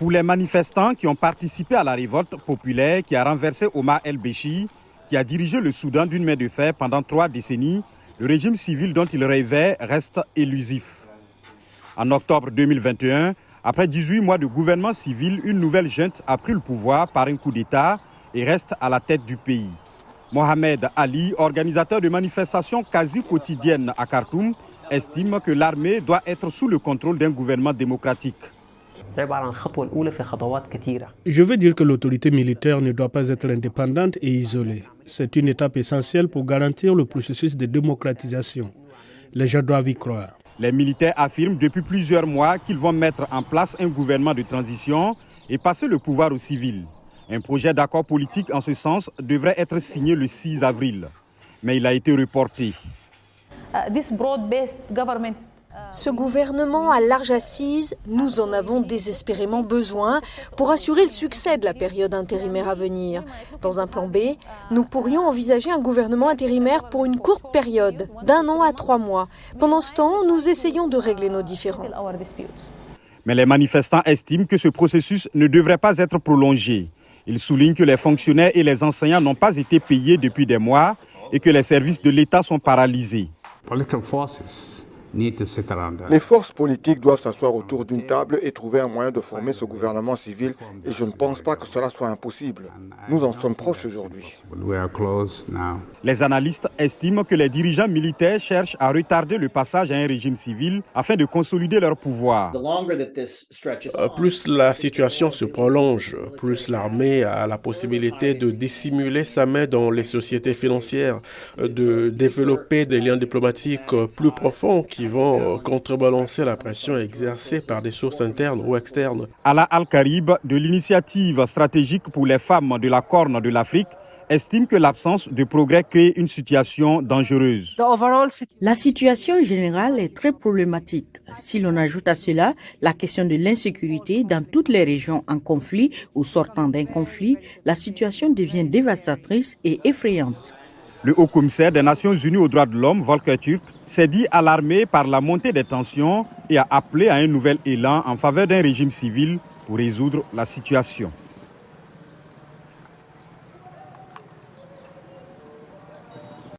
Pour les manifestants qui ont participé à la révolte populaire qui a renversé Omar el-Béchir, qui a dirigé le Soudan d'une main de fer pendant 3 décennies, le régime civil dont il rêvait reste élusif. En octobre 2021, après 18 mois de gouvernement civil, une nouvelle junte a pris le pouvoir par un coup d'État et reste à la tête du pays. Mohamed Ali, organisateur de manifestations quasi quotidiennes à Khartoum, estime que l'armée doit être sous le contrôle d'un gouvernement démocratique. Je veux dire que l'autorité militaire ne doit pas être indépendante et isolée. C'est une étape essentielle pour garantir le processus de démocratisation. Les gens doivent y croire. Les militaires affirment depuis plusieurs mois qu'ils vont mettre en place un gouvernement de transition et passer le pouvoir aux civils. Un projet d'accord politique en ce sens devrait être signé le 6 avril, mais il a été reporté. Ce gouvernement à large assise, nous en avons désespérément besoin pour assurer le succès de la période intérimaire à venir. Dans un plan B, nous pourrions envisager un gouvernement intérimaire pour une courte période, d'1 an à 3 mois. Pendant ce temps, nous essayons de régler nos différends. Mais les manifestants estiment que ce processus ne devrait pas être prolongé. Ils soulignent que les fonctionnaires et les enseignants n'ont pas été payés depuis des mois et que les services de l'État sont paralysés. Les forces politiques doivent s'asseoir autour d'une table et trouver un moyen de former ce gouvernement civil et je ne pense pas que cela soit impossible. Nous en sommes proches aujourd'hui. Les analystes estiment que les dirigeants militaires cherchent à retarder le passage à un régime civil afin de consolider leur pouvoir. Plus la situation se prolonge, plus l'armée a la possibilité de dissimuler sa main dans les sociétés financières, de développer des liens diplomatiques plus profonds qui vont contrebalancer la pression exercée par des sources internes ou externes. Ala Al-Karib, de l'initiative stratégique pour les femmes de la Corne de l'Afrique, estime que l'absence de progrès crée une situation dangereuse. La situation générale est très problématique. Si l'on ajoute à cela la question de l'insécurité dans toutes les régions en conflit ou sortant d'un conflit, la situation devient dévastatrice et effrayante. Le haut-commissaire des Nations Unies aux droits de l'homme, Volker Turk, s'est dit alarmé par la montée des tensions et a appelé à un nouvel élan en faveur d'un régime civil pour résoudre la situation.